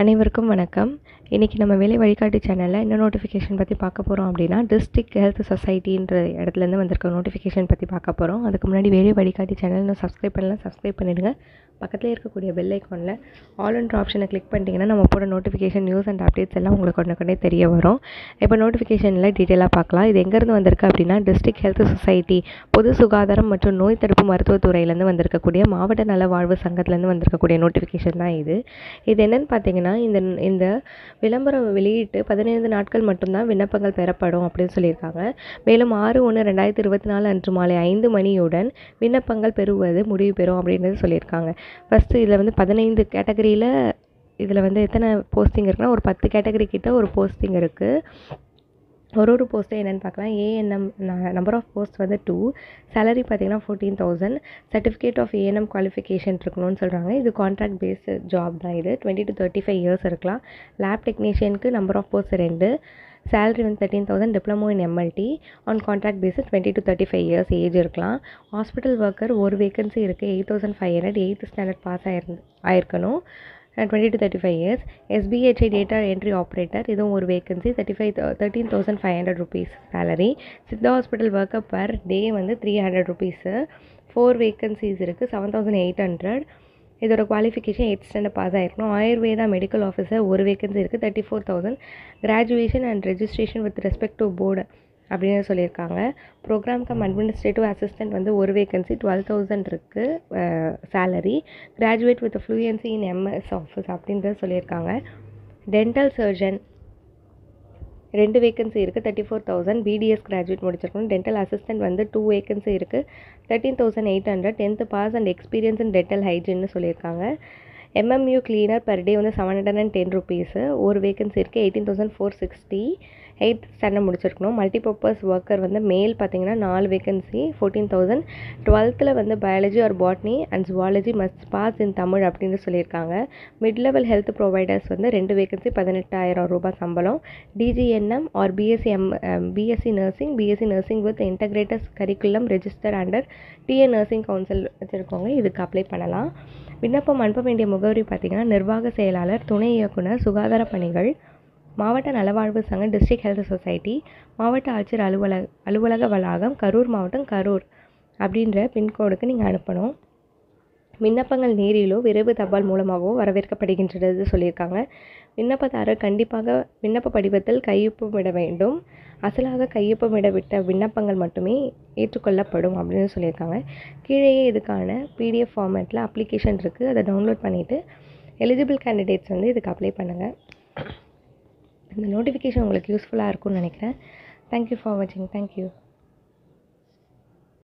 அனைவருக்கும் வணக்கம். இன்றைக்கி நம்ம வேலை வழிகாட்டி சேனலில் என்ன நோட்டிஃபிகேஷன் பற்றி பார்க்க போகிறோம் அப்படின்னா, டிஸ்ட்ரிக்ட் ஹெல்த் சொசைட்டின்ற இடத்துலேருந்து வந்திருக்க நோட்டிஃபிகேஷன் பற்றி பார்க்க போகிறோம். அதுக்கு முன்னாடி வேலை வழிகாட்டி சேனல் இன்னும் சப்ஸ்கிரைப் பண்ணலாம், சப்ஸ்கிரைப் பண்ணிவிடுங்க. பக்கத்தில் இருக்கக்கூடிய பெல் ஐக்கானில் ஆல் என்ற ஆப்ஷனை கிளிக் பண்ணிட்டீங்கன்னா நம்ம போட நோட்டிஃபிகேஷன், நியூஸ் அண்ட் அப்டேட்ஸ் எல்லாம் உங்களுக்கு உடனே தெரிய வரும். இப்போ நோட்டிஃபிகேஷனில் டீட்டெயிலாக பார்க்கலாம். இது எங்கேருந்து வந்திருக்கு அப்படின்னா, டிஸ்ட்ரிக்ட் ஹெல்த் சொசைட்டி பொது சுகாதாரம் மற்றும் நோய் தடுப்பு மருத்துவத்துறையிலேருந்து வந்திருக்கக்கூடிய மாவட்ட நல வாழ்வு சங்கத்துலேருந்து வந்திருக்கக்கூடிய நோட்டிஃபிகேஷன் தான் இது. இது என்னென்னு பார்த்தீங்கன்னா, இந்த விளம்பரம் வெளியிட்டு 15 நாட்கள் மட்டும்தான் விண்ணப்பங்கள் பெறப்படும் அப்படின்னு சொல்லியிருக்காங்க. மேலும் 6/1/2024 அன்று மாலை 5 மணியுடன் விண்ணப்பங்கள் பெறுவது முடிவு பெறும் அப்படின்றது சொல்லியிருக்காங்க. ஃபஸ்ட்டு இதில் 15 கேட்டகரியில் இதில் எத்தனை போஸ்டிங் இருக்குன்னா, ஒரு 10 கேட்டகரி கிட்ட ஒரு போஸ்டிங் இருக்குது. ஒரு போஸ்ட்டு என்னென்னு பார்க்கலாம். ANM number of post 2, salary பார்த்தீங்கன்னா 14,000, சர்டிஃபிகேட் ஆஃப் ஏஎன்எம் குவாலிஃபிகேஷன் இருக்கணும்னு சொல்கிறாங்க. இது கான்ட்ராக்ட் பேஸ்டு ஜாப் தான். இது 20 to 35 இயர்ஸ் இருக்கலாம். லேப் டெக்னீஷியனுக்கு number of post 2, salary 13,000, diploma in MLT on contract basis 20 to 35 years age இருக்கலாம். ஹாஸ்பிட்டல் ஒர்க்கர் ஒரு வேகன்சி இருக்குது. 8,500, 8th ஸ்டாண்டர்ட் பாஸ் ஆயிருக்கணும். 20 to 35 years. SBHI data entry operator, இதுவும் ஒரு vacancy. 13,500 rupees salary. Siddha hospital worker per day 300 rupees. 4 vacancies இருக்குது. 7,800. இதோட qualification 8th standard pass ஆகிருக்கணும். Ayurveda medical officer ஒரு வேகன்சி இருக்குது. 34,000. Graduation and registration with respect to board அப்படின்னு சொல்லியிருக்காங்க. ப்ரோக்ராம் கம் அட்மினிஸ்ட்ரேட்டிவ் அசிஸ்டன்ட் ஒரு வேகன்சி. 12,000 இருக்குது salary. Graduate with fluency in MS office அப்படின்றது சொல்லியிருக்காங்க. டென்டல் சர்ஜன் 2 வேகன்சி இருக்குது. 34,000. பிடிஎஸ் கிராஜுவேட் முடிச்சிருக்கணும். டென்டல் அசிஸ்டன்ட் 2 வேகன்சி இருக்குது. 13,800. 10th pass and experience in dental ஹைஜின்னு சொல்லியிருக்காங்க. MMU cleaner per day 710 rupees. ஒரு வேகன்சி இருக்குது. 18,460. 8th ஸ்டாண்டர்ட் முடிச்சிருக்கணும். மல்டிபர்பஸ் ஒர்க்கர் மேல் பார்த்தீங்கன்னா 4 vacancy. 14,000. 12th biology or botany and zoology must pass in Tamil அப்படின்னு சொல்லியிருக்காங்க. Mid level health providers 2 vacancy. 18,000 ரூபாய் சம்பளம். DGNM or BSc nursing with integrated curriculum register under TN nursing council வச்சுருக்கோங்க. இதுக்கு apply பண்ணலாம். விண்ணப்பம் அனுப்ப வேண்டிய முகவரி பார்த்தீங்கன்னா, நிர்வாக செயலாளர், துணை இயக்குனர், சுகாதார பணிகள், மாவட்ட நலவாழ்வு சங்கம், டிஸ்ட்ரிக்ட் ஹெல்த் சொசைட்டி, மாவட்ட ஆட்சியர் அலுவலக வளாகம், கரூர் மாவட்டம், கரூர் அப்படின்ற பின்கோடுக்கு நீங்கள் அனுப்பணும். விண்ணப்பங்கள் நேரிலோ விரைவு தபால் மூலமாகவோ வரவேற்கப்படுகின்றது சொல்லியிருக்காங்க. விண்ணப்பதாரர் கண்டிப்பாக விண்ணப்ப படிவத்தில் கையொப்பமிட வேண்டும். அசலாக கையொப்பமிடவிட்ட விண்ணப்பங்கள் மட்டுமே ஏற்றுக்கொள்ளப்படும் அப்படின்னு சொல்லியிருக்காங்க. கீழேயே இதுக்கான PDF ஃபார்மேட்டில் அப்ளிகேஷன் இருக்குது. அதை டவுன்லோட் பண்ணிவிட்டு எலிஜிபிள் கேண்டிடேட்ஸ் இதுக்கு அப்ளை பண்ணுங்கள். இந்த நோட்டிஃபிகேஷன் உங்களுக்கு யூஸ்ஃபுல்லாக இருக்கும்னு நினைக்கிறேன். தேங்க்யூ ஃபார் வாட்சிங். தேங்க்யூ.